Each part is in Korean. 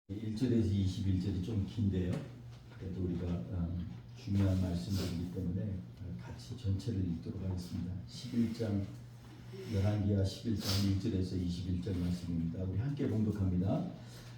1절에서 21절이 좀 긴데요. 그래도 우리가 중요한 말씀들이기 때문에 같이 전체를 읽도록 하겠습니다. 11장 열왕기하 11장 1절에서 21절 말씀입니다. 우리 함께 봉독합니다.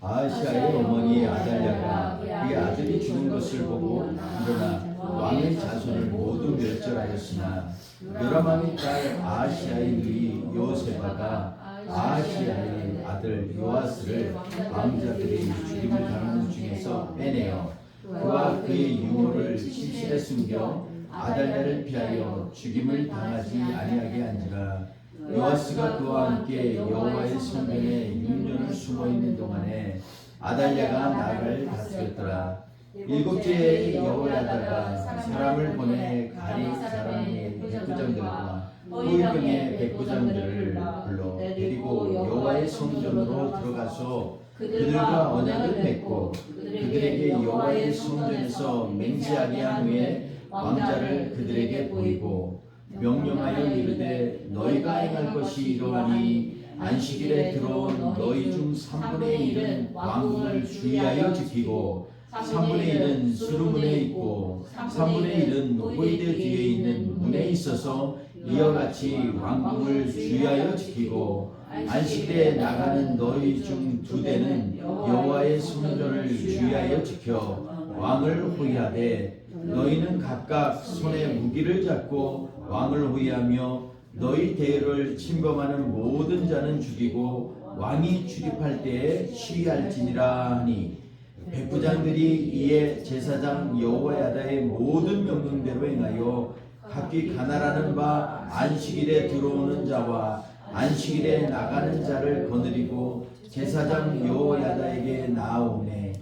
아하시아의 어머니 아달랴가 그의 아들이 죽은 것을 보고 일어나 왕의 자손을 모두 멸절하였으나 요람왕의 딸 아하시아의 누이 요세바가 아하시아의 아들 요아스를 왕자들이 죽임을 당하는 중에서 빼내어 그와 그의 유모를 침실에 숨겨 아달랴를 피하여 죽임을 당하지 아니하게 한지라. 요아스가 그와 함께 여호와의 성전에 6년을 숨어있는 동안에 아달랴가 나라를 다스렸더라. 일곱째에 여호야다가 사람을 보내 가리 사람의 백부장들과 호위병의 백부장들을 불러 데리고 여호와의 성전으로 들어가서 그들과 언약을 맺고 그들에게 여호와의 성전에서 맹세하게 한 후에 왕자를 그들에게 보이고 명령하여 이르되 너희가 행할 것이 이러하니 안식일에 들어온 너희 중 3분의 1은 왕궁을 주의하여 지키고 3분의 1은 수루문에 있고 3분의 1은 호위대 뒤에 있는 문에 있어서 이와 같이 왕궁을 주의하여 지키고 안식일에 나가는 너희 중 2대는 여호와의 성전을 주의하여 지켜 왕을 호위하되 너희는 각각 손에 무기를 잡고 왕을 호위하며 너희 대를 침범하는 모든 자는 죽이고 왕이 출입할 때에 시위할지니라 하니 백부장들이 이에 제사장 여호야다의 모든 명령대로 행하여 각기 가나라는 바 안식일에 들어오는 자와 안식일에 나가는 자를 거느리고 제사장 여호야다에게 나아오매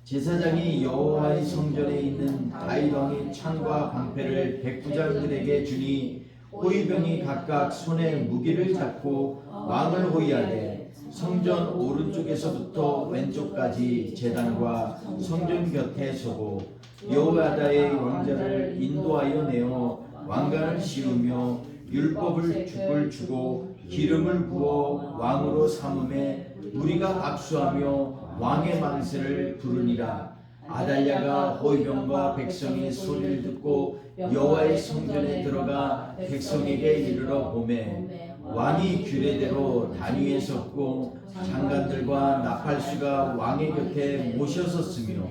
제사장이 여호와의 성전에 있는 다윗 왕의 창과 방패를 백부장들에게 주니 호위병이 각각 손에 무기를 잡고 왕을 호위하되 성전 오른쪽에서부터 왼쪽까지 제단과 성전 곁에 서고 여호야다의 왕자를 인도하여 내어 왕관을 씌우며 율법을 죽을 주고 기름을 부어 왕으로 삼음에 우리가 악수하며 왕의 망세를 부르니라. 아달랴가 호위병과 백성의 소리를 듣고 여호와의 성전에 들어가 백성에게 이르러 보매 왕이 규례대로 단 위에 섰고 장관들과 나팔수가 왕의 곁에 모셔섰으며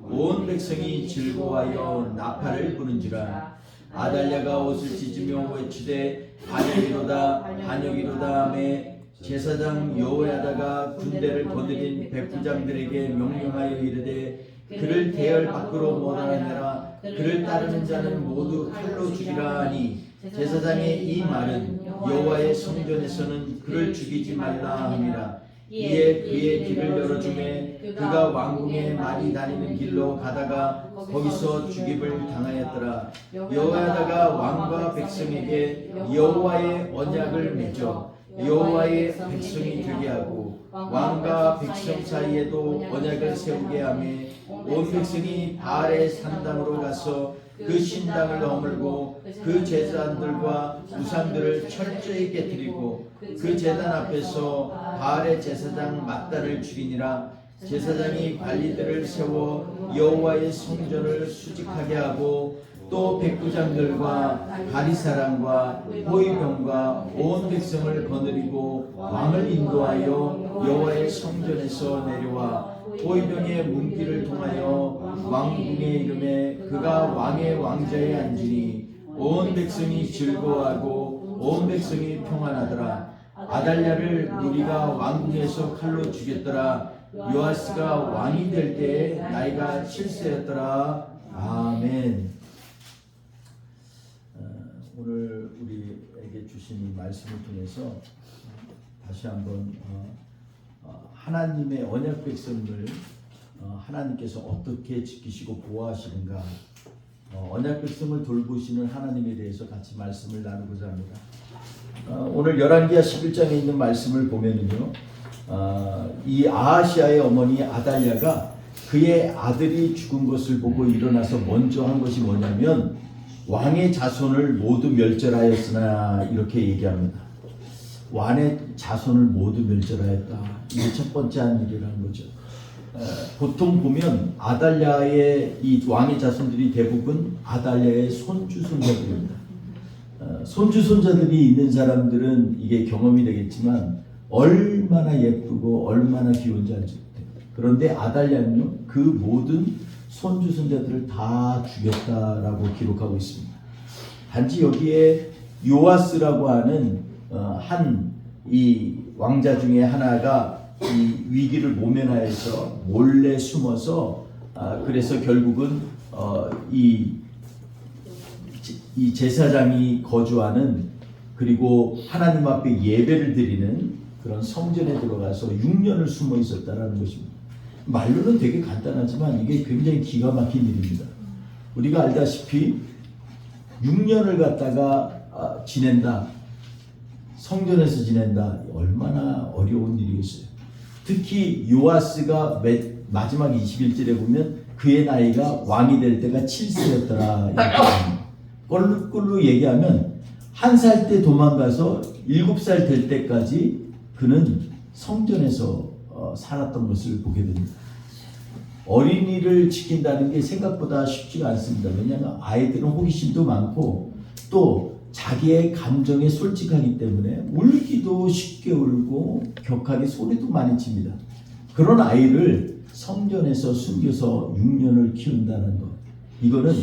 온 백성이 즐거워하여 나팔을 부는지라. 아달랴가 옷을 찢으며 외치되 반역이로다 반역이로다 하매 제사장 여호야다가 군대를 거느린 백부장들에게 명령하여 이르되 그를 대열 밖으로 몰아내라. 그를 따르는 자는 모두 칼로 죽이라 하니 제사장의 이 말은 여호와의 성전에서는 그를 죽이지 말라 함이라. 이에 그의 길을 열어주매 그가 왕궁에 많이 다니는 길로 가다가 거기서 죽임을 당하였더라. 여호야다가 왕과 백성에게 여호와의 언약을 맺어 여호와의 백성이 되게 하고 왕과 백성 사이에도 언약을 세우게 하며 온 백성이 바알의 산당으로 가서 그 신당을 허물고 그 제사장들과 우상들을 철저히 깨뜨리고 그 제단 앞에서 바알의 제사장 mat단을 죽이니라. 제사장이 관리들을 세워 여호와의 성전을 수직하게 하고 또 백부장들과 가리사람과 호위병과 온 백성을 거느리고 왕을 인도하여 여호와의 성전에서 내려와 호위병의 문길을 통하여 왕궁에 이르매 그가 왕의 왕좌에 앉으니 온 백성이 즐거워하고 온 백성이 평안하더라. 아달랴를 우리가 왕궁에서 칼로 죽였더라. 요아스가 왕이 될 때에 나이가 7세였더라. 아멘. 오늘 우리에게 주신 이 말씀을 통해서 다시 한번 하나님의 언약 백성을 하나님께서 어떻게 지키시고 보호하시는가, 언약 백성을 돌보시는 하나님에 대해서 같이 말씀을 나누고자 합니다. 오늘 열왕기하 11장에 있는 말씀을 보면은요, 이 아하시아의 어머니 아달랴가 그의 아들이 죽은 것을 보고 일어나서 먼저 한 것이 뭐냐면 왕의 자손을 모두 멸절하였으나 이렇게 얘기합니다. 왕의 자손을 모두 멸절하였다. 이게 첫 번째 한 일이라는 거죠. 보통 보면 아달랴의 이 왕의 자손들이 대부분 아달랴의 손주 손자들입니다. 손주 손자들이 있는 사람들은 이게 경험이 되겠지만 얼마나 예쁘고 얼마나 귀여운지 알죠. 그런데 아달랴는요, 그 모든 손주 손자들을 다 죽였다라고 기록하고 있습니다. 단지 여기에 요아스라고 하는 한 이 왕자 중에 하나가 이 위기를 모면하여서 몰래 숨어서 그래서 결국은 이 제사장이 거주하는 그리고 하나님 앞에 예배를 드리는 그런 성전에 들어가서 6년을 숨어 있었다라는 것입니다. 말로는 되게 간단하지만 이게 굉장히 기가 막힌 일입니다. 우리가 알다시피 6년을 갖다가 지낸다, 성전에서 지낸다, 얼마나 어려운 일이겠어요. 특히 요아스가 마지막 21절에 보면 그의 나이가 왕이 될 때가 7세였더라. 꼴로 얘기하면 1살 때 도망가서 7살 될 때까지 그는 성전에서 살았던 것을 보게 됩니다. 어린이를 지킨다는 게 생각보다 쉽지가 않습니다. 왜냐하면 아이들은 호기심도 많고 또 자기의 감정에 솔직하기 때문에 울기도 쉽게 울고 격하게 소리도 많이 칩니다. 그런 아이를 성전에서 숨겨서 6년을 키운다는 것, 이거는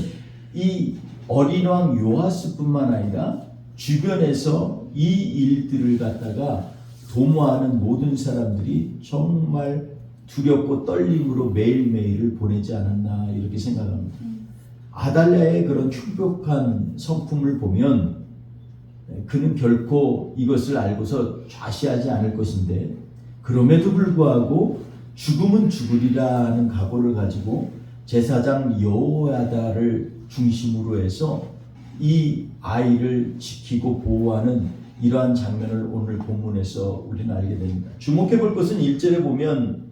이 어린왕 요아스뿐만 아니라 주변에서 이 일들을 갖다가 도모하는 모든 사람들이 정말 두렵고 떨림으로 매일매일을 보내지 않았나 이렇게 생각합니다. 아달랴의 그런 흉벽한 성품을 보면 그는 결코 이것을 알고서 좌시하지 않을 것인데, 그럼에도 불구하고 죽음은 죽으리라는 각오를 가지고 제사장 여호야다를 중심으로 해서 이 아이를 지키고 보호하는 이러한 장면을 오늘 본문에서 우리는 알게 됩니다. 주목해 볼 것은 1절에 보면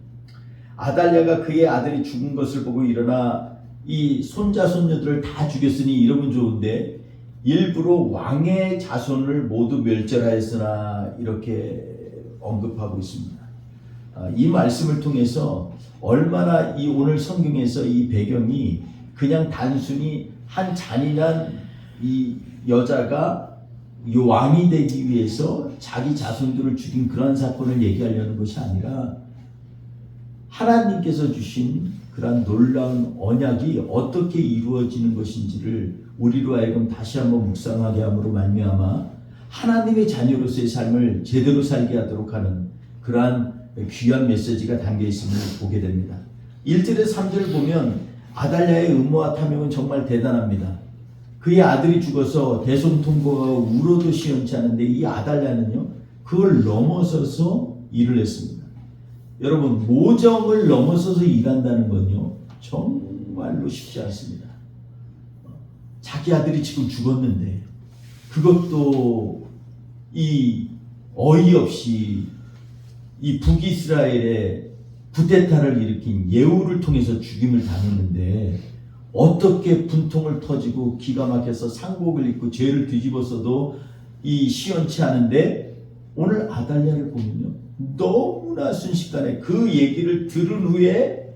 아달랴가 그의 아들이 죽은 것을 보고 일어나 이 손자 손녀들을 다 죽였으니 이러면 좋은데 일부러 왕의 자손을 모두 멸절하였으나 이렇게 언급하고 있습니다. 이 말씀을 통해서 얼마나 이 오늘 성경에서 이 배경이 그냥 단순히 한 잔인한 이 여자가 이 왕이 되기 위해서 자기 자손들을 죽인 그런 사건을 얘기하려는 것이 아니라 하나님께서 주신 그런 놀라운 언약이 어떻게 이루어지는 것인지를 우리로 하여금 다시 한번 묵상하게 함으로 말미암아 하나님의 자녀로서의 삶을 제대로 살게 하도록 하는 그러한 귀한 메시지가 담겨 있음을 보게 됩니다. 1절에서 3절을 보면 아달랴의 음모와 탐욕은 정말 대단합니다. 그의 아들이 죽어서 대성통곡하고 울어도 시원치 않은데 이 아달랴는요, 그걸 넘어서서 일을 했습니다. 여러분, 모정을 넘어서서 일한다는 건요 정말로 쉽지 않습니다. 자기 아들이 지금 죽었는데 그것도 이 어이없이 이 북이스라엘의 쿠데타를 일으킨 예후를 통해서 죽임을 당했는데 어떻게 분통을 터지고 기가 막혀서 상복을 입고 죄를 뒤집어서도 이 시원치 않은데 오늘 아달랴를 보면요 너무나 순식간에 그 얘기를 들은 후에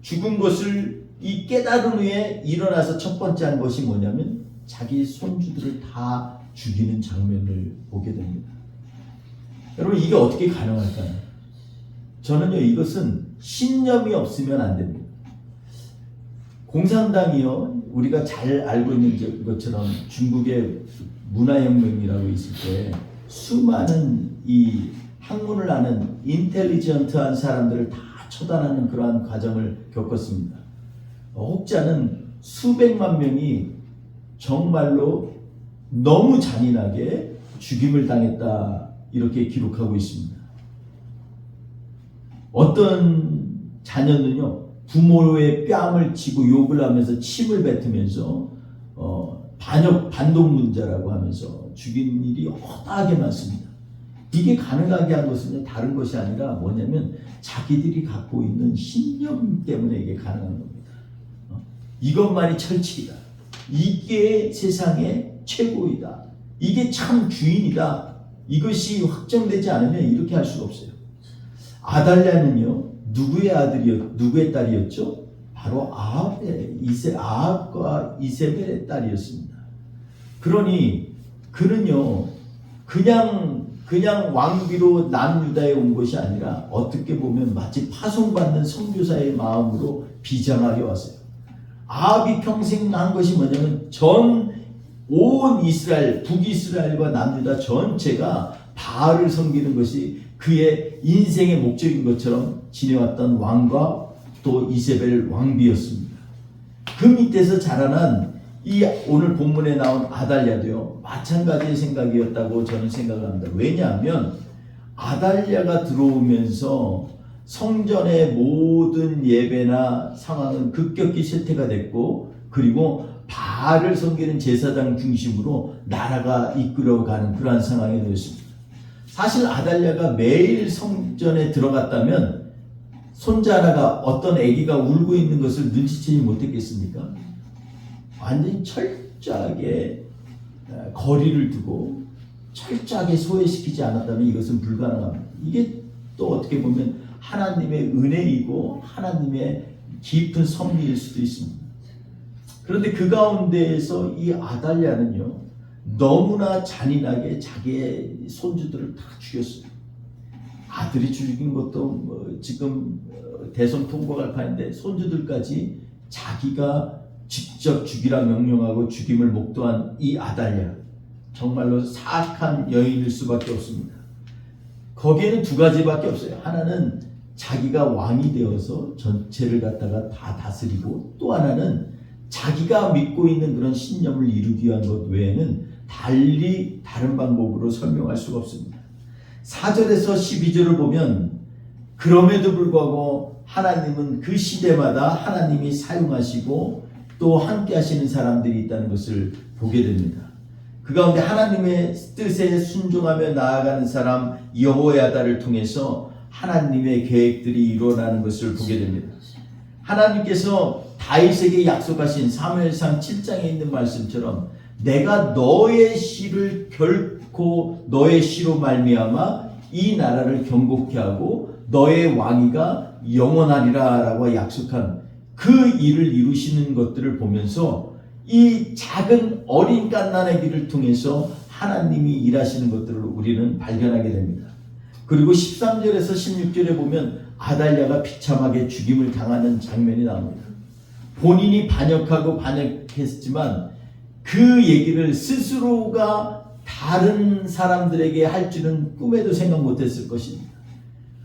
죽은 것을 이 깨달은 후에 일어나서 첫 번째 한 것이 뭐냐면 자기 손주들을 다 죽이는 장면을 보게 됩니다. 여러분, 이게 어떻게 가능할까요? 저는요, 이것은 신념이 없으면 안 됩니다. 공산당이요, 우리가 잘 알고 있는 것처럼 중국의 문화혁명이라고 있을 때 수많은 이 학문을 아는 인텔리전트한 사람들을 다 처단하는 그러한 과정을 겪었습니다. 혹자는 수백만 명이 정말로 너무 잔인하게 죽임을 당했다 이렇게 기록하고 있습니다. 어떤 자녀는요 부모의 뺨을 치고 욕을 하면서 침을 뱉으면서 반동문자라고 하면서 죽인 일이 허다하게 많습니다. 이게 가능하게 한 것은 다른 것이 아니라 뭐냐면 자기들이 갖고 있는 신념 때문에 이게 가능한 겁니다. 이것만이 철칙이다. 이게 세상의 최고이다. 이게 참 주인이다. 이것이 확정되지 않으면 이렇게 할 수가 없어요. 아달랴는요 누구의 딸이었죠? 바로 아합과 이세벨의 딸이었습니다. 그러니 그는요, 그냥 왕비로 남유다에 온 것이 아니라 어떻게 보면 마치 파송받는 선교사의 마음으로 비장하게 왔어요. 아합이 평생 한 것이 뭐냐면 온 이스라엘, 북이스라엘과 남유다 전체가 바알을 섬기는 것이 그의 인생의 목적인 것처럼 지내왔던 왕과 또 이세벨 왕비였습니다. 그 밑에서 자라난 이 오늘 본문에 나온 아달랴도요, 마찬가지의 생각이었다고 저는 생각을 합니다. 왜냐하면 아달랴가 들어오면서 성전의 모든 예배나 상황은 급격히 쇠퇴가 됐고, 그리고 바알을 섬기는 제사장 중심으로 나라가 이끌어가는 그러한 상황이 되었습니다. 사실 아달랴가 매일 성전에 들어갔다면 손자 하나가 어떤 아기가 울고 있는 것을 눈치채지 못했겠습니까? 완전히 철저하게 거리를 두고 철저하게 소외시키지 않았다면 이것은 불가능합니다. 이게 또 어떻게 보면 하나님의 은혜이고 하나님의 깊은 섭리일 수도 있습니다. 그런데 그 가운데에서 이 아달랴는요, 너무나 잔인하게 자기의 손주들을 다 죽였어요. 아들이 죽인 것도 지금 대선 통과할 판인데 손주들까지 자기가 직접 죽이라 명령하고 죽임을 목도한 이 아달랴, 정말로 사악한 여인일 수밖에 없습니다. 거기에는 두 가지밖에 없어요. 하나는 자기가 왕이 되어서 전체를 갖다가 다 다스리고, 또 하나는 자기가 믿고 있는 그런 신념을 이루기 위한 것 외에는 달리 다른 방법으로 설명할 수가 없습니다. 4절에서 12절을 보면 그럼에도 불구하고 하나님은 그 시대마다 하나님이 사용하시고 또 함께 하시는 사람들이 있다는 것을 보게 됩니다. 그 가운데 하나님의 뜻에 순종하며 나아가는 사람 여호야다를 통해서 하나님의 계획들이 이루어나는 것을 보게 됩니다. 하나님께서 다윗에게 약속하신 사무엘상 7장에 있는 말씀처럼 내가 너의 씨를 결코 너의 씨로 말미암아 이 나라를 경고케 하고 너의 왕위가 영원하리라 라고 약속한 그 일을 이루시는 것들을 보면서 이 작은 어린 갓난의 길을 통해서 하나님이 일하시는 것들을 우리는 발견하게 됩니다. 그리고 13절에서 16절에 보면 아달랴가 비참하게 죽임을 당하는 장면이 나옵니다. 본인이 반역했지만 그 얘기를 스스로가 다른 사람들에게 할 줄은 꿈에도 생각 못했을 것입니다.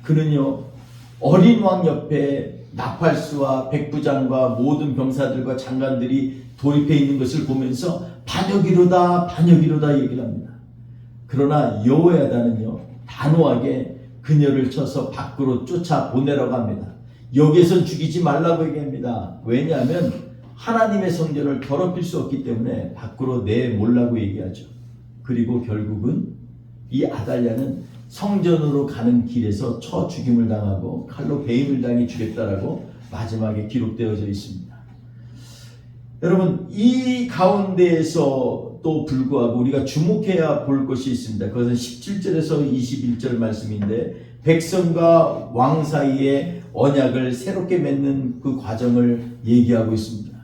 그는요, 어린 왕 옆에 나팔수와 백부장과 모든 병사들과 장관들이 돌입해 있는 것을 보면서 반역이로다 얘기를 합니다. 그러나 여호야다는요, 단호하게 그녀를 쳐서 밖으로 쫓아보내라고 합니다. 여기에선 죽이지 말라고 얘기합니다. 왜냐하면 하나님의 성전을 더럽힐 수 없기 때문에 밖으로 내몰라고 얘기하죠. 그리고 결국은 이 아달랴는 성전으로 가는 길에서 쳐 죽임을 당하고 칼로 배임을 당해 죽였다라고 마지막에 기록되어져 있습니다. 여러분, 이 가운데에서 또 불구하고 우리가 주목해야 볼 것이 있습니다. 그것은 17절에서 21절 말씀인데, 백성과 왕 사이에 언약을 새롭게 맺는 그 과정을 얘기하고 있습니다.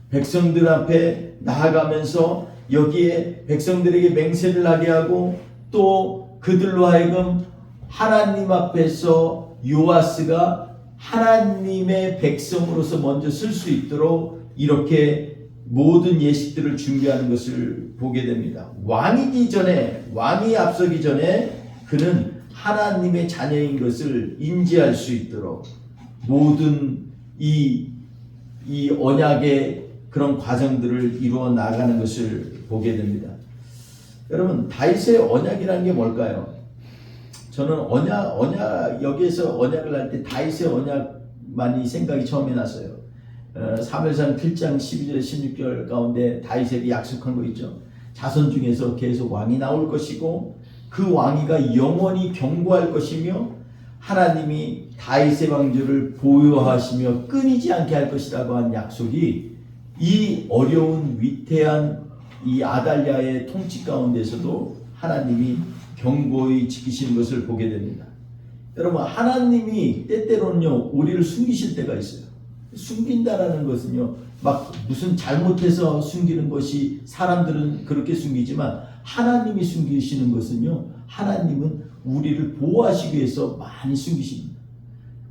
백성들 앞에 나아가면서 여기에 백성들에게 맹세를 하게 하고, 또 그들로 하여금 하나님 앞에서 요아스가 하나님의 백성으로서 먼저 쓸 수 있도록 이렇게 모든 예식들을 준비하는 것을 보게 됩니다. 왕이 앞서기 전에 그는 하나님의 자녀인 것을 인지할 수 있도록 모든 이 언약의 그런 과정들을 이루어 나가는 것을 보게 됩니다. 여러분, 다윗의 언약이라는 게 뭘까요? 저는 여기에서 언약을 할 때 다윗의 언약만이 생각이 처음에 났어요. 사무엘상 7장 12절 16절 가운데 다윗에게 약속한 거 있죠. 자손 중에서 계속 왕이 나올 것이고 그 왕위가 영원히 경고할 것이며 하나님이 다윗의 왕조를 보호하시며 끊이지 않게 할 것이라고 한 약속이 이 어려운 위태한 이 아달랴의 통치 가운데서도 하나님이 경고히 지키시는 것을 보게 됩니다. 여러분 하나님이 때때로는요 우리를 숨기실 때가 있어요. 숨긴다라는 것은요 막 무슨 잘못해서 숨기는 것이 사람들은 그렇게 숨기지만 하나님이 숨기시는 것은요 하나님은 우리를 보호하시기 위해서 많이 숨기십니다.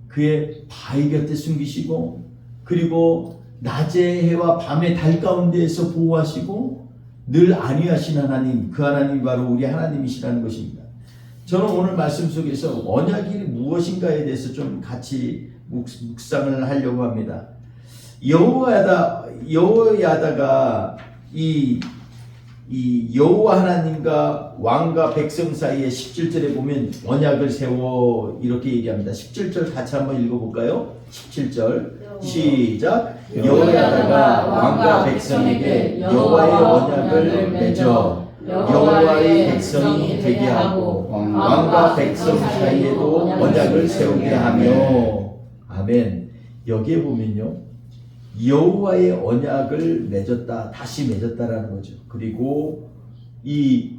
그의 바위 곁에 숨기시고 그리고 낮의 해와 밤의 달 가운데에서 보호하시고 늘 안위하신 하나님, 그 하나님이 바로 우리 하나님이시라는 것입니다. 저는 오늘 말씀 속에서 언약이 무엇인가에 대해서 좀 같이 묵상을 하려고 합니다. 여호야다가 이 여호와 하나님과 왕과 백성 사이에 17절에 보면 언약을 세워 이렇게 얘기합니다. 17절 같이 한번 읽어볼까요? 17절 시작. 여호야다가 왕과 백성에게 여호와의 언약을 맺어 여호와의 백성이 되게 하고 왕과 백성 사이에도 언약을 세우게 하며. 아멘. 여기에 보면요 여호와의 언약을 맺었다, 다시 맺었다라는 거죠. 그리고 이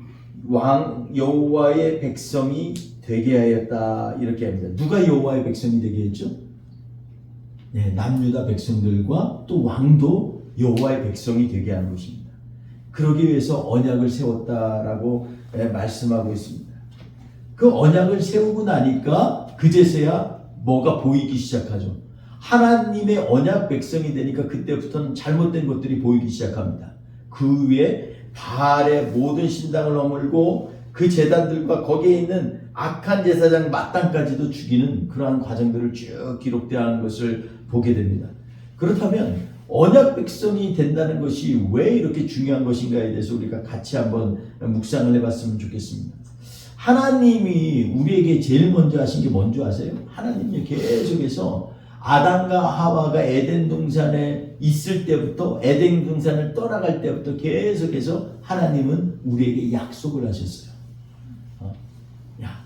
왕 여호와의 백성이 되게 하였다 이렇게 합니다. 누가 여호와의 백성이 되게 했죠? 네, 남유다 백성들과 또 왕도 여호와의 백성이 되게 한 것입니다. 그러기 위해서 언약을 세웠다라고 말씀하고 있습니다. 그 언약을 세우고 나니까 그제서야 뭐가 보이기 시작하죠. 하나님의 언약 백성이 되니까 그때부터는 잘못된 것들이 보이기 시작합니다. 그 위에 바알의 모든 신당을 허물고 그 제단들과 거기에 있는 악한 제사장 마땅까지도 죽이는 그러한 과정들을 쭉 기록되어 것을 보게 됩니다. 그렇다면 언약 백성이 된다는 것이 왜 이렇게 중요한 것인가에 대해서 우리가 같이 한번 묵상을 해봤으면 좋겠습니다. 하나님이 우리에게 제일 먼저 하신 게 뭔지 아세요? 하나님이 계속해서 아담과 하와가 에덴 동산에 있을 때부터 에덴 동산을 떠나갈 때부터 계속해서 하나님은 우리에게 약속을 하셨어요. 야,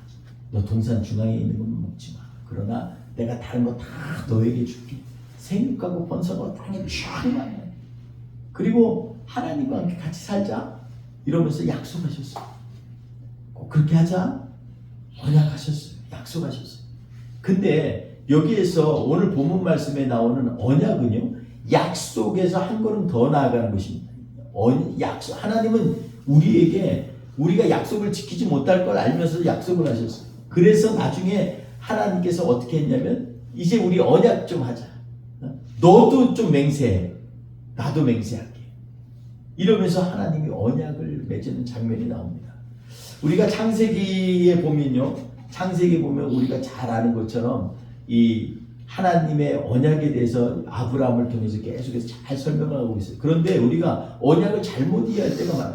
너 동산 중앙에 있는 건 먹지 마. 그러나 내가 다른 거 다 너에게 줄게. 생육하고 번성하고 다 쫙. 그리고 하나님과 함께 같이 살자. 이러면서 약속하셨어요. 꼭 그렇게 하자. 언약하셨어요. 약속하셨어요. 근데 여기에서 오늘 본문 말씀에 나오는 언약은요 약속에서 한 걸음 더 나아가는 것입니다. 하나님은 우리에게 우리가 약속을 지키지 못할 걸 알면서 약속을 하셨어요. 그래서 나중에 하나님께서 어떻게 했냐면 이제 우리 언약 좀 하자. 너도 좀 맹세해. 나도 맹세할게. 이러면서 하나님이 언약을 맺는 장면이 나옵니다. 우리가 창세기에 보면요. 창세기 보면 우리가 잘 아는 것처럼 이 하나님의 언약에 대해서 아브라함을 통해서 계속해서 잘 설명하고 있어요. 그런데 우리가 언약을 잘못 이해할 때가 많아요.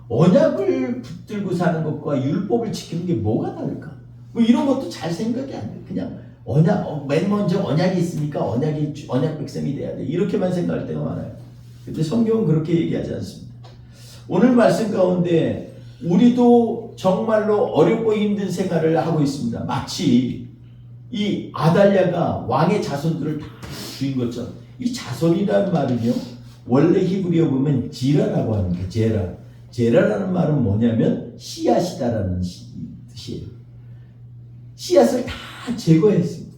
언약을 붙들고 사는 것과 율법을 지키는 게 뭐가 다를까? 뭐 이런 것도 잘 생각이 안 돼요. 그냥 맨 먼저 언약이 있으니까 언약 백성이 돼야 돼. 이렇게만 생각할 때가 많아요. 근데 성경은 그렇게 얘기하지 않습니다. 오늘 말씀 가운데 우리도 정말로 어렵고 힘든 생활을 하고 있습니다. 마치 이 아달랴가 왕의 자손들을 다 죽인 것처럼. 이 자손이라는 말은요 원래 히브리어 보면 지라라고 하는 거예요. 제라라는 말은 뭐냐면 씨앗이다라는 뜻이에요. 씨앗을 다 제거했습니다.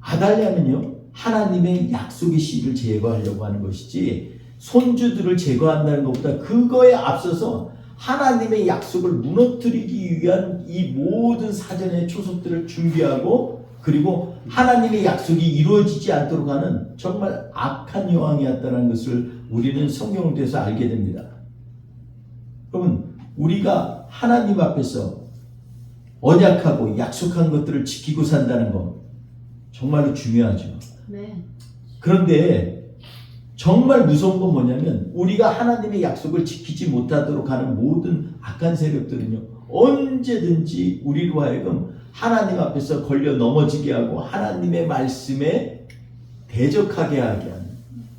아달랴는요 하나님의 약속의 씨를 제거하려고 하는 것이지 손주들을 제거한다는 것보다 그거에 앞서서 하나님의 약속을 무너뜨리기 위한 이 모든 사전의 초석들을 준비하고 그리고 하나님의 약속이 이루어지지 않도록 하는 정말 악한 여왕이었다는 것을 우리는 성경을 통해서 알게 됩니다. 여러분 우리가 하나님 앞에서 언약하고 약속한 것들을 지키고 산다는 것 정말로 중요하죠. 네. 그런데 정말 무서운 건 뭐냐면 우리가 하나님의 약속을 지키지 못하도록 하는 모든 악한 세력들은요 언제든지 우리로 하여금 하나님 앞에서 걸려 넘어지게 하고 하나님의 말씀에 대적하게 하게 하는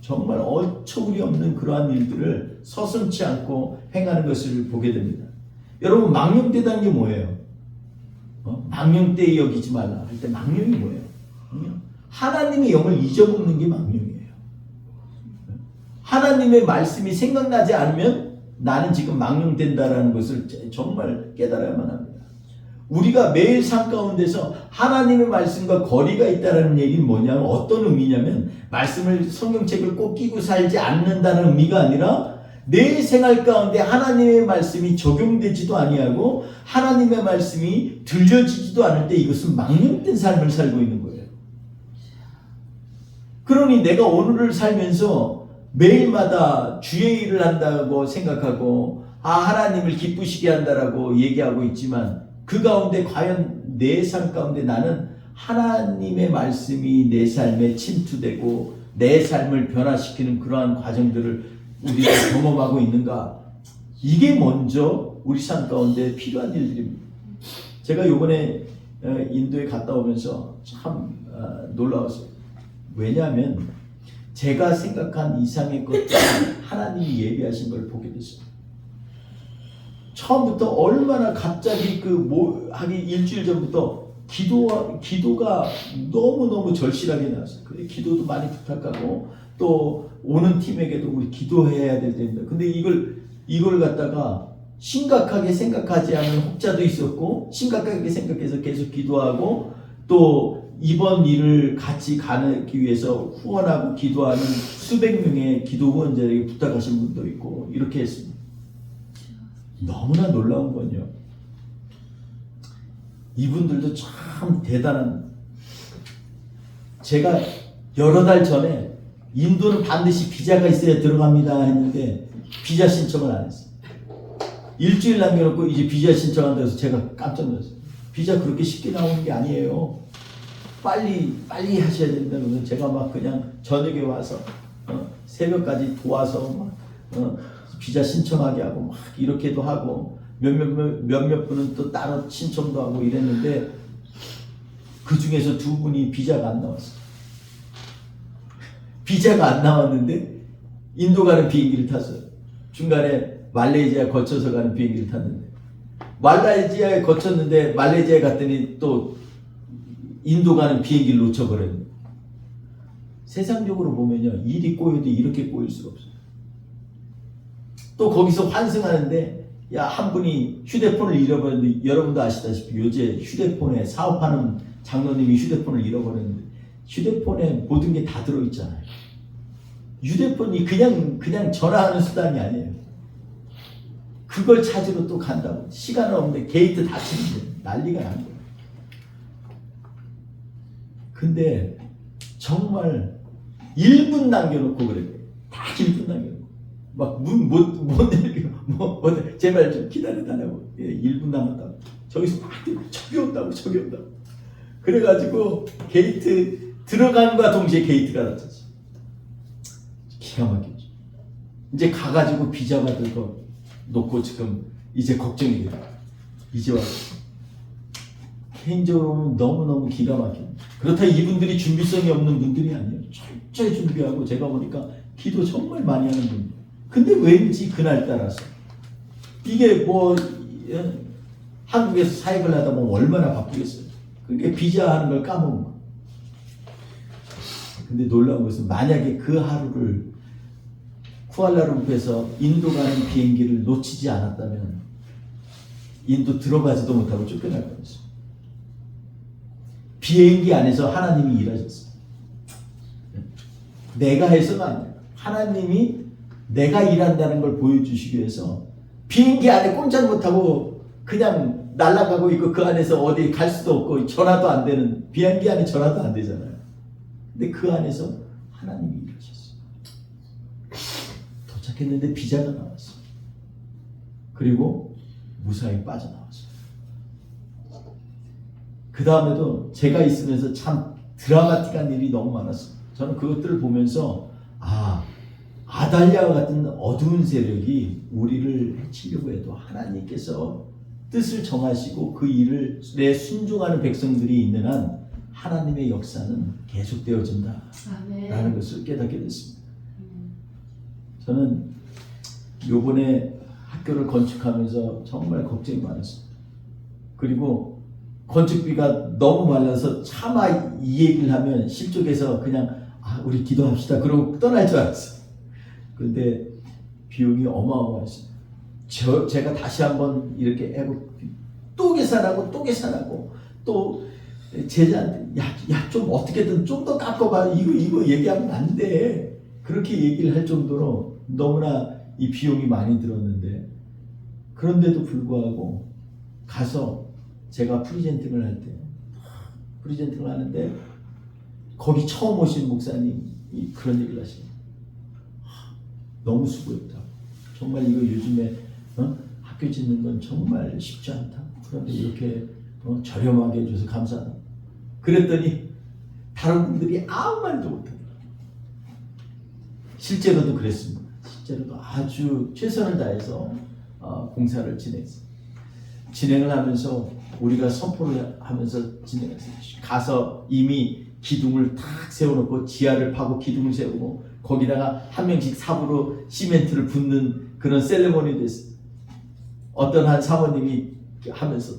정말 어처구니 없는 그러한 일들을 서슴지 않고 행하는 것을 보게 됩니다. 여러분 망령되다는 게 뭐예요? 망령되이 여기지 말라 할 때 망령이 뭐예요? 하나님의 영을 잊어먹는 게 망령이에요. 하나님의 말씀이 생각나지 않으면 나는 지금 망령된다라는 것을 정말 깨달아야만 합니다. 우리가 매일 삶 가운데서 하나님의 말씀과 거리가 있다는 얘기는 뭐냐면 어떤 의미냐면 말씀을 성경책을 꼭 끼고 살지 않는다는 의미가 아니라 내 생활 가운데 하나님의 말씀이 적용되지도 아니하고 하나님의 말씀이 들려지지도 않을 때 이것은 망령된 삶을 살고 있는 거예요. 그러니 내가 오늘을 살면서 매일마다 주의 일을 한다고 생각하고 하나님을 기쁘시게 한다라고 얘기하고 있지만 그 가운데 과연 내 삶 가운데 나는 하나님의 말씀이 내 삶에 침투되고 내 삶을 변화시키는 그러한 과정들을 우리가 경험하고 있는가? 이게 먼저 우리 삶 가운데 필요한 일들입니다. 제가 이번에 인도에 갔다 오면서 참 놀라웠어요. 왜냐하면 제가 생각한 이상의 것들을 하나님이 예비하신 걸 보게 됐어요. 처음부터 얼마나 갑자기 하기 일주일 전부터 기도가 너무너무 절실하게 나왔어요. 그래, 기도도 많이 부탁하고 또 오는 팀에게도 우리 기도해야 될 텐데 근데 이걸 갖다가 심각하게 생각하지 않은 혹자도 있었고 심각하게 생각해서 계속 기도하고 또 이번 일을 같이 가기 위해서 후원하고 기도하는 수백 명의 기도 후원자에게 부탁하신 분도 있고 이렇게 했습니다. 너무나 놀라운 건요. 이분들도 참 대단한 제가 여러 달 전에 인도는 반드시 비자가 있어야 들어갑니다 했는데 비자 신청을 안 했어요. 일주일 남겨놓고 이제 비자 신청한다고 해서 제가 깜짝 놀랐어요. 비자 그렇게 쉽게 나오는 게 아니에요. 빨리 하셔야 된다. 그래서 제가 막 그냥 저녁에 와서 새벽까지 도와서 비자 신청하게 하고 막 이렇게도 하고 몇몇 분은 또 따로 신청도 하고 이랬는데 그 중에서 두 분이 비자가 안 나왔어요. 비자가 안 나왔는데 인도 가는 비행기를 탔어요. 중간에 말레이시아 거쳐서 가는 비행기를 탔는데 말레이시아에 거쳤는데 말레이시아에 갔더니 또 인도 가는 비행기를 놓쳐버렸네. 세상적으로 보면요 일이 꼬여도 이렇게 꼬일 수가 없어요. 또 거기서 환승하는데 한 분이 휴대폰을 잃어버렸는데 여러분도 아시다시피 요새 휴대폰에 사업하는 장로님이 휴대폰을 잃어버렸는데 휴대폰에 모든 게 다 들어있잖아요. 휴대폰이 그냥 전화하는 수단이 아니에요. 그걸 찾으러 또 간다고 시간은 없는데 게이트 닫히는데 난리가 난 거예요. 근데 정말 1분 남겨놓고 그래요. 다 1분 남겨놓고 막 문 못 열고 제발 좀 기다려달라고 1분 남았다고 저기서 막 저기 온다고 그래가지고 게이트 들어간과 동시에 게이트가 닫혔어. 기가 막히죠. 이제 가가지고 비자 받을 거 놓고 지금 이제 걱정이 돼요. 이제 와서 개인적으로는 너무너무 기가 막힙니다. 그렇다 이분들이 준비성이 없는 분들이 아니에요. 철저히 준비하고 제가 보니까 기도 정말 많이 하는 분들. 근데 왠지 그날따라서 이게 한국에서 사역을 하다 보면 얼마나 바쁘겠어요. 그러니까 비자 하는 걸 까먹은 거예요. 근데 놀라운 것은 만약에 그 하루를 쿠알라룸푸르에서 인도 가는 비행기를 놓치지 않았다면 인도 들어가지도 못하고 쫓겨날 뻔했어요. 비행기 안에서 하나님이 일하셨어요. 내가 해서가 아니에요. 하나님이 내가 일한다는 걸 보여주시기 위해서 비행기 안에 꼼짝 못하고 그냥 날아가고 있고 그 안에서 어디 갈 수도 없고 전화도 안 되는 비행기 안에 전화도 안 되잖아요. 근데 그 안에서 하나님이 일하셨어요. 도착했는데 비자가 나왔어요. 그리고 무사히 빠져나왔어요. 그 다음에도 제가 있으면서 참 드라마틱한 일이 너무 많았어요. 저는 그것들을 보면서 아달랴와 같은 어두운 세력이 우리를 해치려고 해도 하나님께서 뜻을 정하시고 그 일에 순종하는 백성들이 있는 한 하나님의 역사는 계속되어진다 라는 것을 깨닫게 됐습니다. 저는 요번에 학교를 건축하면서 정말 걱정이 많았습니다. 그리고 건축비가 너무 많아서 차마 이 얘기를 하면 실족해서 그냥 우리 기도합시다 그러고 떠날 줄 알았어요. 그런데 비용이 어마어마했어요. 제가 다시 한번 이렇게 애굽 또 계산하고 또 제자한테 야 좀 어떻게든 좀 더 깎아봐. 이거 얘기하면 안 돼. 그렇게 얘기를 할 정도로 너무나 이 비용이 많이 들었는데, 그런데도 불구하고 가서 제가 프리젠팅을 하는데 거기 처음 오신 목사님이 그런 얘기를 하시네요. 너무 수고했다. 정말 이거 요즘에 학교 짓는 건 정말 쉽지 않다. 그런데 이렇게 저렴하게 해줘서 감사하다. 그랬더니 다른 분들이 아무 말도 못해요. 실제로도 그랬습니다. 실제로도 아주 최선을 다해서 공사를 진행을 하면서 우리가 선포를 하면서 진행했어요. 가서 이미 기둥을 탁 세워놓고 지하를 파고 기둥을 세우고 거기다가 한 명씩 삽으로 시멘트를 붓는 그런 셀레모니도 했어요. 어떤 한 사모님이 하면서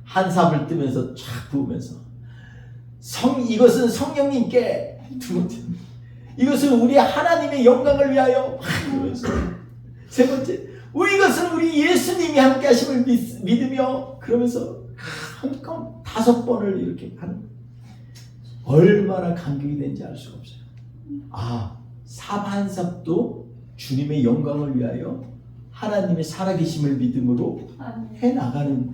한 삽을 뜨면서 쫙 부으면서 이것은 성령님께, 두 번째 이것은 우리 하나님의 영광을 위하여, 그러면서 세 번째 이것은 우리 예수님이 함께 하심을 믿으며, 그러면서 한꺼번에 5번을 이렇게 하는, 얼마나 감격이 되는지 알 수가 없어요. 삽 한 삽도 주님의 영광을 위하여 하나님의 살아계심을 믿음으로 해나가는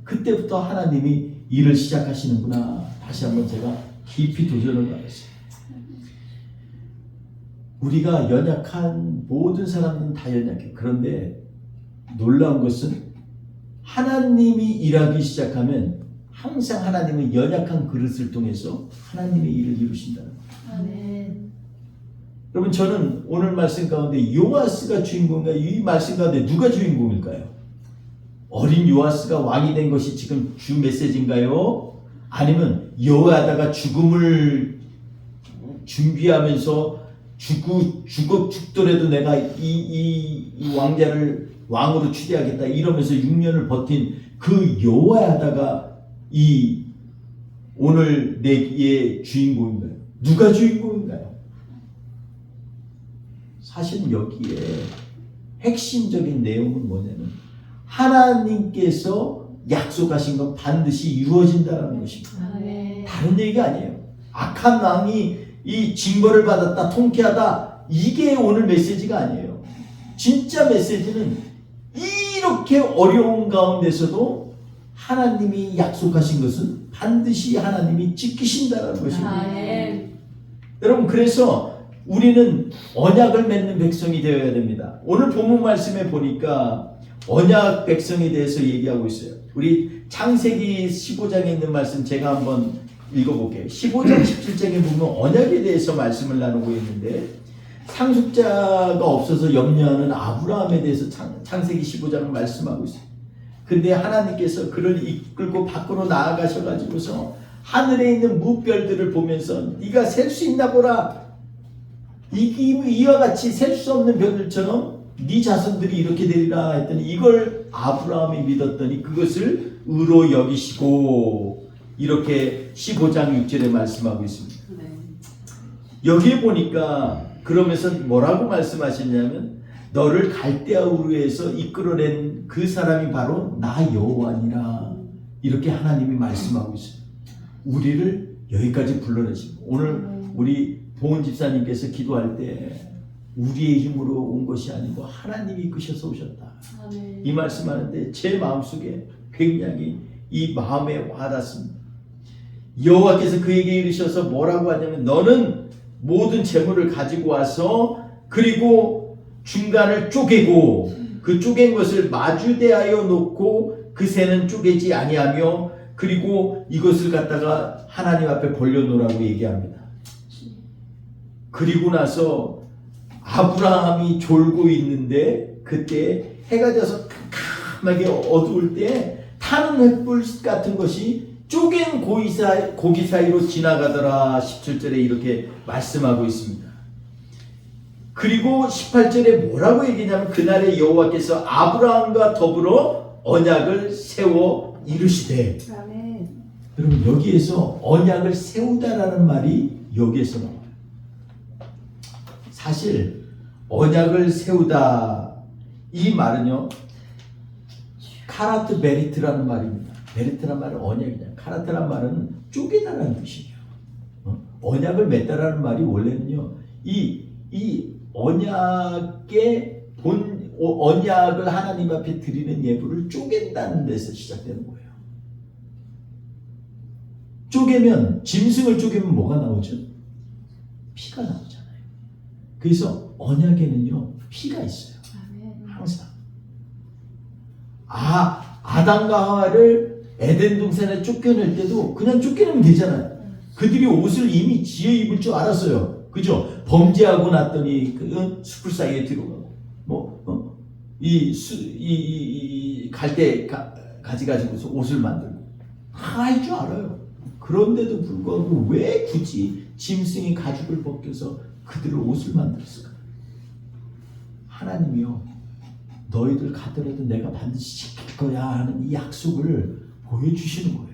그때부터 하나님이 일을 시작하시는구나. 다시 한번 제가 깊이 도전을 받았어요. 우리가 연약한 모든 사람들은 다 연약해요. 그런데 놀라운 것은 하나님이 일하기 시작하면 항상 하나님은 연약한 그릇을 통해서 하나님의 일을 이루신다는 거예요. 아멘. 여러분, 저는 오늘 말씀 가운데 요아스가 주인공인가요? 이 말씀 가운데 누가 주인공일까요? 어린 요아스가 왕이 된 것이 지금 주 메시지인가요? 아니면 여호야다가 죽음을 준비하면서 죽더라도 내가 이 왕자를 왕으로 취대하겠다 이러면서 6년을 버틴 그 여호야다가 이 오늘 내기의 주인공인가요? 누가 주인공인가요? 사실 여기에 핵심적인 내용은 뭐냐면 하나님께서 약속하신 건 반드시 이루어진다는 것입니다. 아멘. 다른 얘기가 아니에요. 악한 왕이 이 징벌을 받았다, 통쾌하다, 이게 오늘 메시지가 아니에요. 진짜 메시지는 이렇게 어려운 가운데서도 하나님이 약속하신 것은 반드시 하나님이 지키신다는 것입니다. 아멘. 여러분, 그래서 우리는 언약을 맺는 백성이 되어야 됩니다. 오늘 본문 말씀에 보니까 언약 백성에 대해서 얘기하고 있어요. 우리 창세기 15장에 있는 말씀 제가 한번 읽어볼게요. 15장 17장에 보면 언약에 대해서 말씀을 나누고 있는데, 상속자가 없어서 염려하는 아브라함에 대해서 창세기 15장을 말씀하고 있어요. 근데 하나님께서 그를 이끌고 밖으로 나아가셔가지고서 하늘에 있는 무별들을 보면서 네가 셀 수 있나 보라. 이와 같이 셀 수 없는 별들처럼 네 자손들이 이렇게 되리라 했더니 이걸 아브라함이 믿었더니 그것을 의로 여기시고, 이렇게 15장 6절에 말씀하고 있습니다. 여기에 보니까 그러면서 뭐라고 말씀하셨냐면 너를 갈대아 우르에서 이끌어낸 그 사람이 바로 나 여호와니라. 이렇게 하나님이 말씀하고 있어요. 우리를 여기까지 불러내시고, 오늘 우리 보은 집사님께서 기도할 때 우리의 힘으로 온 것이 아니고 하나님이 이끄셔서 오셨다. 아멘. 이 말씀하는데 제 마음속에 굉장히 이 마음에 와닿습니다. 여호와께서 그에게 이르셔서 뭐라고 하냐면 너는 모든 재물을 가지고 와서 그리고 중간을 쪼개고 그 쪼갠 것을 마주대하여 놓고 그 새는 쪼개지 아니하며 그리고 이것을 갖다가 하나님 앞에 벌려놓으라고 얘기합니다. 그리고 나서 아브라함이 졸고 있는데 그때 해가 져서 캄캄하게 어두울 때 타는 횃불 같은 것이 쪼갠 고기 사이로 지나가더라. 17절에 이렇게 말씀하고 있습니다. 그리고 18절에 뭐라고 얘기냐면 그날에 여호와께서 아브라함과 더불어 언약을 세워 이루시되. 아멘. 여러분, 여기에서 언약을 세우다라는 말이 여기에서 나와요. 사실 언약을 세우다. 이 말은요, 카라트 베리트라는 말입니다. 베리트란 말은 언약이냐. 카라트란 말은 쪼개다라는 뜻이에요. 언약을 맺다라는 말이 원래는요, 이 언약의 언약을 하나님 앞에 드리는 예물을 쪼갠다는 데서 시작되는 거예요. 쪼개면, 짐승을 쪼개면 뭐가 나오죠? 피가 나오잖아요. 그래서 언약에는요, 피가 있어요. 항상. 아담과 하와를 에덴 동산에 쫓겨낼 때도 그냥 쫓겨내면 되잖아요. 그들이 옷을 이미 지어 입을 줄 알았어요. 그죠? 범죄하고 났더니 그 숯불 사이에 들어가고 갈대 가지 가지고서 옷을 만들고 다 할 줄 알아요. 그런데도 불구하고 왜 굳이 짐승이 가죽을 벗겨서 그들을 옷을 만들었을까? 하나님이요, 너희들 가더라도 내가 반드시 지킬 거야 하는 이 약속을 보여주시는 거예요.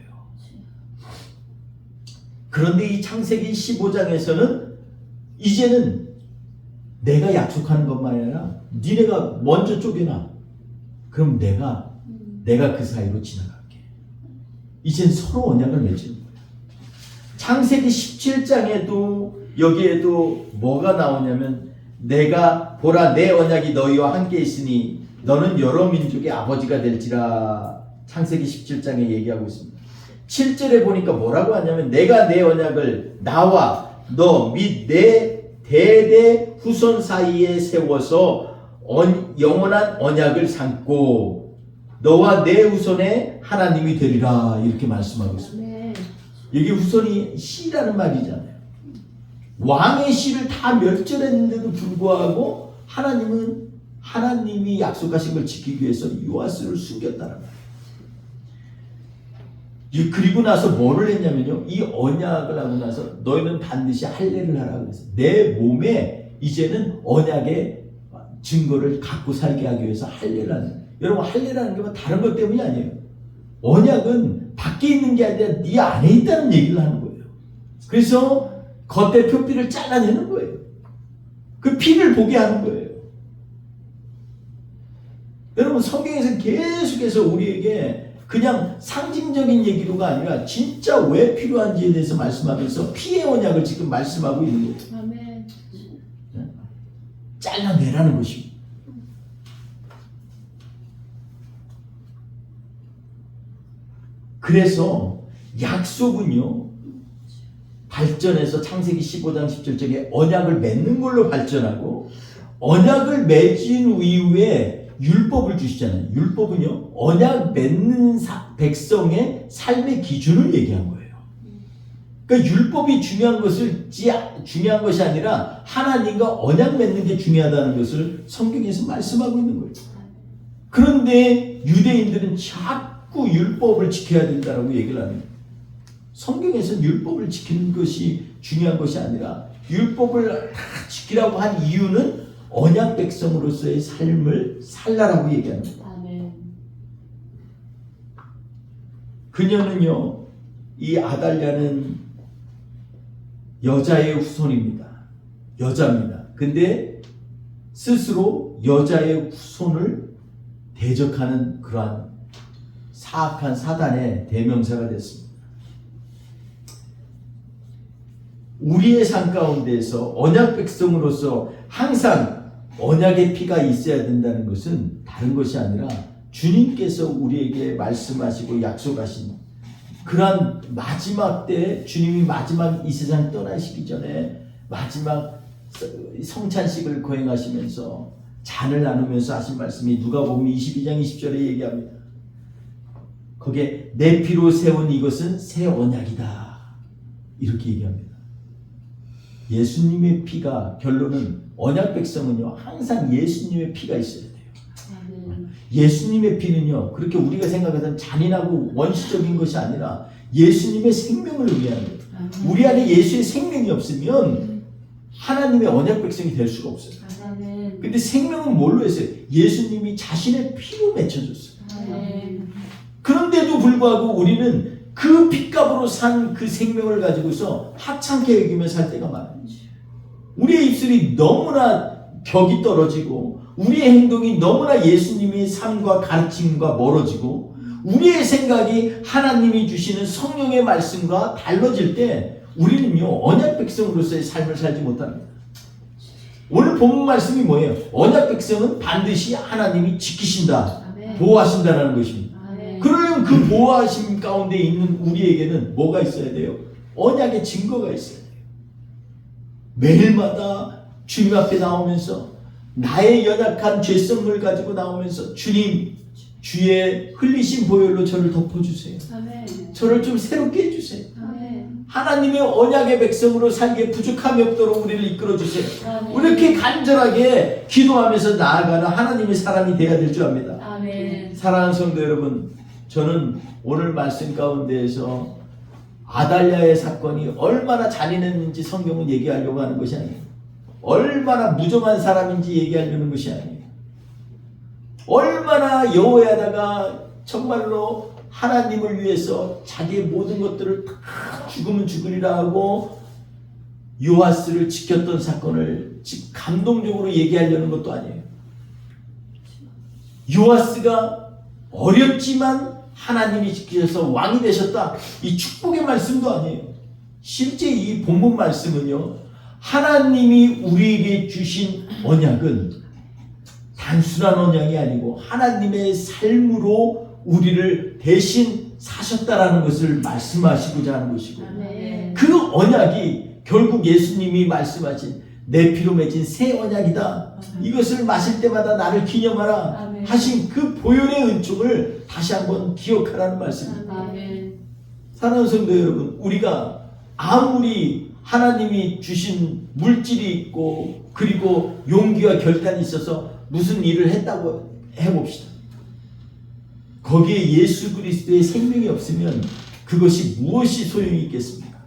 그런데 이 창세기 15장에서는 이제는 내가 약속하는 것만 아니라 니네가 먼저 쪼개놔. 그럼 내가 그 사이로 지나갈게. 이젠 서로 언약을 맺는 거예요. 창세기 17장에도 여기에도 뭐가 나오냐면, 내가 보라 내 언약이 너희와 함께 있으니 너는 여러 민족의 아버지가 될지라. 창세기 17장에 얘기하고 있습니다. 7절에 보니까 뭐라고 하냐면, 내가 내 언약을 나와 너 및 내 대대 후손 사이에 세워서 영원한 언약을 삼고 너와 내 후손의 하나님이 되리라. 이렇게 말씀하고 있습니다. 여기 후손이 씨라는 말이잖아요. 왕의 씨를 다 멸절했는데도 불구하고 하나님이 약속하신 걸 지키기 위해서 요아스를 숨겼다는 말이에요. 그리고 나서 뭐를 했냐면요, 이 언약을 하고 나서 너희는 반드시 할례를 하라고 했어요. 내 몸에 이제는 언약의 증거를 갖고 살게 하기 위해서 할례를 하는 거예요. 여러분, 할례라는 게 뭐 다른 것 때문이 아니에요. 언약은 밖에 있는 게 아니라 네 안에 있다는 얘기를 하는 거예요. 그래서 겉에 표피를 잘라내는 거예요. 그 피를 보게 하는 거예요. 여러분, 성경에서 계속해서 우리에게 그냥 상징적인 얘기로가 아니라 진짜 왜 필요한지에 대해서 말씀하면서 피의 언약을 지금 말씀하고 있는 거예요. 아멘. 잘라내라는 것입니다. 그래서 약속은요, 발전해서 창세기 15장 17절에 언약을 맺는 걸로 발전하고, 언약을 맺은 이후에 율법을 주시잖아요. 율법은요, 언약 맺는 백성의 삶의 기준을 얘기한 거예요. 그러니까 율법이 중요한 것이 아니라 하나님과 언약 맺는 게 중요하다는 것을 성경에서 말씀하고 있는 거예요. 그런데 유대인들은 자꾸 율법을 지켜야 된다고 얘기를 하는 거예요. 성경에서는 율법을 지키는 것이 중요한 것이 아니라 율법을 다 지키라고 한 이유는 언약 백성으로서의 삶을 살라라고 얘기합니다. 아멘. 그녀는요, 이 아달랴는 여자의 후손입니다. 여자입니다. 근데 스스로 여자의 후손을 대적하는 그러한 사악한 사단의 대명사가 됐습니다. 우리의 삶 가운데에서 언약 백성으로서 항상 언약의 피가 있어야 된다는 것은 다른 것이 아니라 주님께서 우리에게 말씀하시고 약속하신 그러한 마지막 때, 주님이 마지막 이 세상 떠나시기 전에 마지막 성찬식을 거행하시면서 잔을 나누면서 하신 말씀이 누가복음 22장 20절에 얘기합니다. 거기에 내 피로 세운 이것은 새 언약이다, 이렇게 얘기합니다. 예수님의 피가, 결론은 언약 백성은요, 항상 예수님의 피가 있어야 돼요. 예수님의 피는요, 그렇게 우리가 생각하던 잔인하고 원시적인 것이 아니라 예수님의 생명을 의미하는 거예요. 우리 안에 예수의 생명이 없으면 하나님의 언약 백성이 될 수가 없어요. 근데 생명은 뭘로 했어요? 예수님이 자신의 피로 맺혀줬어요. 그런데도 불구하고 우리는 그 핏값으로 산 그 생명을 가지고서 하찮게 여기며 살 때가 많아요. 우리의 입술이 너무나 격이 떨어지고 우리의 행동이 너무나 예수님의 삶과 가르침과 멀어지고 우리의 생각이 하나님이 주시는 성령의 말씀과 달라질 때 우리는요 언약 백성으로서의 삶을 살지 못합니다. 오늘 본문 말씀이 뭐예요? 언약 백성은 반드시 하나님이 지키신다, 아멘. 보호하신다라는 것입니다. 아멘. 그러려면 그 보호하심 가운데 있는 우리에게는 뭐가 있어야 돼요? 언약의 증거가 있어야 돼요. 매일마다 주님 앞에 나오면서 나의 연약한 죄성을 가지고 나오면서 주님, 주의 흘리신 보혈로 저를 덮어주세요. 아멘. 저를 좀 새롭게 해주세요. 아멘. 하나님의 언약의 백성으로 살기에 부족함이 없도록 우리를 이끌어주세요. 아멘. 이렇게 간절하게 기도하면서 나아가는 하나님의 사람이 되어야 될 줄 압니다. 아멘. 사랑하는 성도 여러분, 저는 오늘 말씀 가운데에서 아달랴의 사건이 얼마나 잔인했는지 성경은 얘기하려고 하는 것이 아니에요. 얼마나 무정한 사람인지 얘기하려는 것이 아니에요. 얼마나 여호야다가 정말로 하나님을 위해서 자기의 모든 것들을 다 죽으면 죽으리라 하고 요아스를 지켰던 사건을 감동적으로 얘기하려는 것도 아니에요. 요아스가 어렵지만 하나님이 지키셔서 왕이 되셨다. 이 축복의 말씀도 아니에요. 실제 이 본문 말씀은요, 하나님이 우리에게 주신 언약은 단순한 언약이 아니고 하나님의 삶으로 우리를 대신 사셨다라는 것을 말씀하시고자 하는 것이고, 아멘. 그 언약이 결국 예수님이 말씀하신 내 피로 맺은 새 언약이다. 이것을 마실 때마다 나를 기념하라 아멘. 하신 그 보혈의 은총을 다시 한번 기억하라는 말씀입니다. 아멘. 사랑하는 성도 여러분, 우리가 아무리 하나님이 주신 물질이 있고 그리고 용기와 결단이 있어서 무슨 일을 했다고 해봅시다. 거기에 예수 그리스도의 생명이 없으면 그것이 무엇이 소용이 있겠습니까?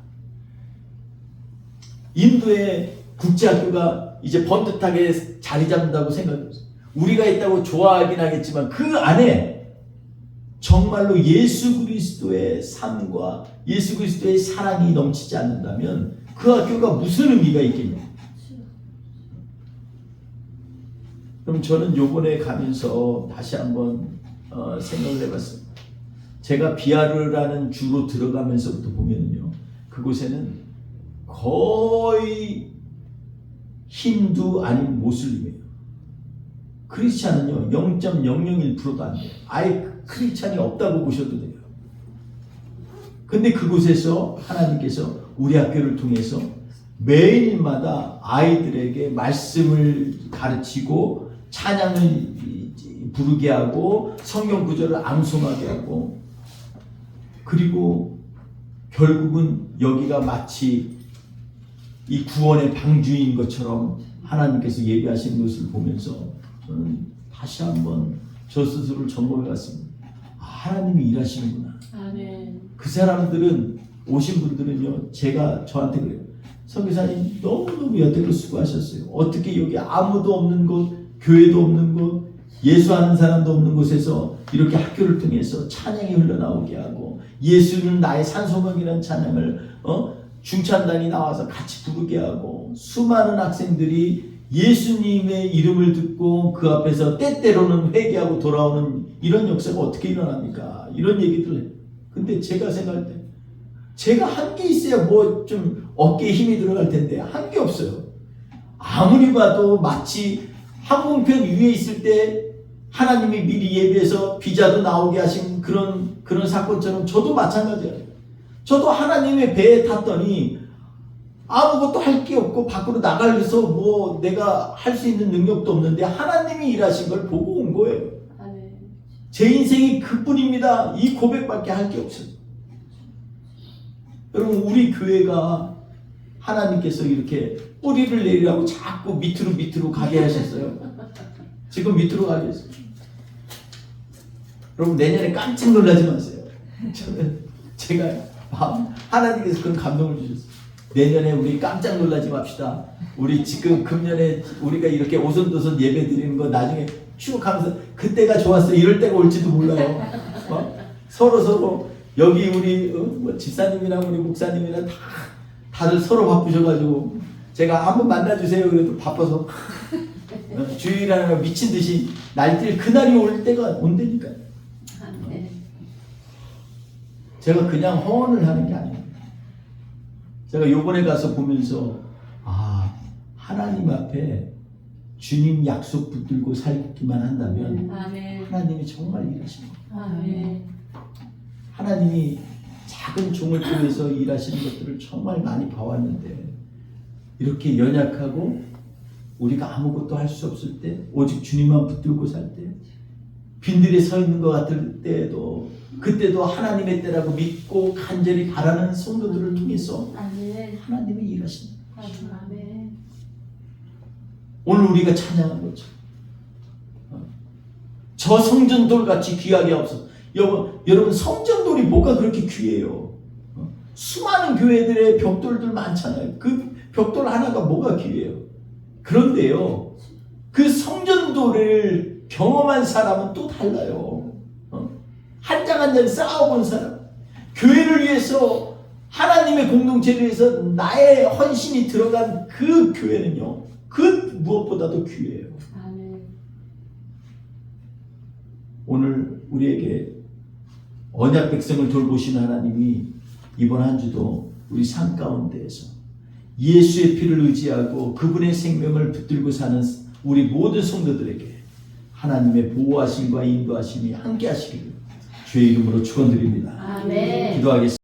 인도의 국제학교가 이제 번듯하게 자리 잡는다고 생각해요. 우리가 있다고 좋아하긴 하겠지만 그 안에 정말로 예수 그리스도의 삶과 예수 그리스도의 사랑이 넘치지 않는다면 그 학교가 무슨 의미가 있겠냐? 그럼 저는 요번에 가면서 다시 한번 생각을 해봤습니다. 제가 비아르라는 주로 들어가면서부터 보면요, 그곳에는 거의 힌두 아닌 모슬림이에요. 크리스찬은요 0.001%도 안 돼요. 아예 크리스찬이 없다고 보셔도 돼요. 근데 그곳에서 하나님께서 우리 학교를 통해서 매일마다 아이들에게 말씀을 가르치고 찬양을 부르게 하고 성경 구절을 암송하게 하고, 그리고 결국은 여기가 마치 이 구원의 방주인 것처럼 하나님께서 예배하시는 것을 보면서 저는 다시 한번 저 스스로를 점검해 봤습니다. 하나님이 일하시는구나. 아멘. 그 사람들은, 오신 분들은요, 제가 저한테 그래요. 선교사님 너무너무 여태껏 수고하셨어요. 어떻게 여기 아무도 없는 곳, 교회도 없는 곳, 예수하는 사람도 없는 곳에서 이렇게 학교를 통해서 찬양이 흘러나오게 하고, 예수는 나의 산소명이라는 찬양을 중찬단이 나와서 같이 부르게 하고, 수많은 학생들이 예수님의 이름을 듣고 그 앞에서 때때로는 회개하고 돌아오는 이런 역사가 어떻게 일어납니까? 이런 얘기들 해요. 근데 제가 생각할 때 제가 한 게 있어야 뭐 좀 어깨에 힘이 들어갈 텐데 한 게 없어요. 아무리 봐도 마치 항공편 위에 있을 때 하나님이 미리 예비해서 비자도 나오게 하신 그런 사건처럼 저도 마찬가지예요. 저도 하나님의 배에 탔더니 아무것도 할 게 없고 밖으로 나가서 뭐 내가 할 수 있는 능력도 없는데 하나님이 일하신 걸 보고 온 거예요. 아멘. 제 인생이 그뿐입니다. 이 고백밖에 할 게 없어요. 여러분, 우리 교회가 하나님께서 이렇게 뿌리를 내리라고 자꾸 밑으로 가게 하셨어요. 지금 밑으로 가게 했어요. 여러분, 내년에 깜짝 놀라지 마세요. 제가 하나님께서 그런 감동을 주셨어요. 내년에 우리 깜짝 놀라지 맙시다. 우리 지금 금년에 우리가 이렇게 오손도손 예배 드리는 거 나중에 쭉 하면서 그때가 좋았어 이럴 때가 올지도 몰라요. 서로 여기 우리 뭐 집사님이랑 우리 목사님이랑 다들 서로 바쁘셔가지고 제가 한번 만나주세요 그래도 바빠서 주일하느라 미친 듯이 날뛸 그날이 올 때가 온다니까. 아멘. 제가 그냥 허언을 하는 게 아니에요. 제가 요번에 가서 보면서 하나님 앞에 주님 약속 붙들고 살기만 한다면 아멘. 하나님이 정말 일하시는 거예요. 아멘. 하나님이 작은 종을 통해서 일하시는 것들을 정말 많이 봐왔는데 이렇게 연약하고 우리가 아무것도 할 수 없을 때 오직 주님만 붙들고 살 때 빈들에 서 있는 것 같을 때에도 그때도 하나님의 때라고 믿고 간절히 바라는 성도들을 통해서 아멘. 하나님이 일하신다. 아멘. 오늘 우리가 찬양한 것처럼 저 성전돌 같이 귀하게 없어. 여러분 성전돌이 뭐가 그렇게 귀해요? 수많은 교회들의 벽돌들 많잖아요. 그 벽돌 하나가 뭐가 귀해요? 그런데요, 그 성전돌을 경험한 사람은 또 달라요. 한 장 한 장 쌓아본 사람, 교회를 위해서 하나님의 공동체를 위해서 나의 헌신이 들어간 그 교회는요, 그 무엇보다도 귀해요. 아멘. 오늘 우리에게 언약 백성을 돌보시는 하나님이 이번 한 주도 우리 삶 가운데에서 예수의 피를 의지하고 그분의 생명을 붙들고 사는 우리 모든 성도들에게 하나님의 보호하심과 인도하심이 함께 하시기를 주의 이름으로 축원드립니다. 아멘. 기도하겠습니다.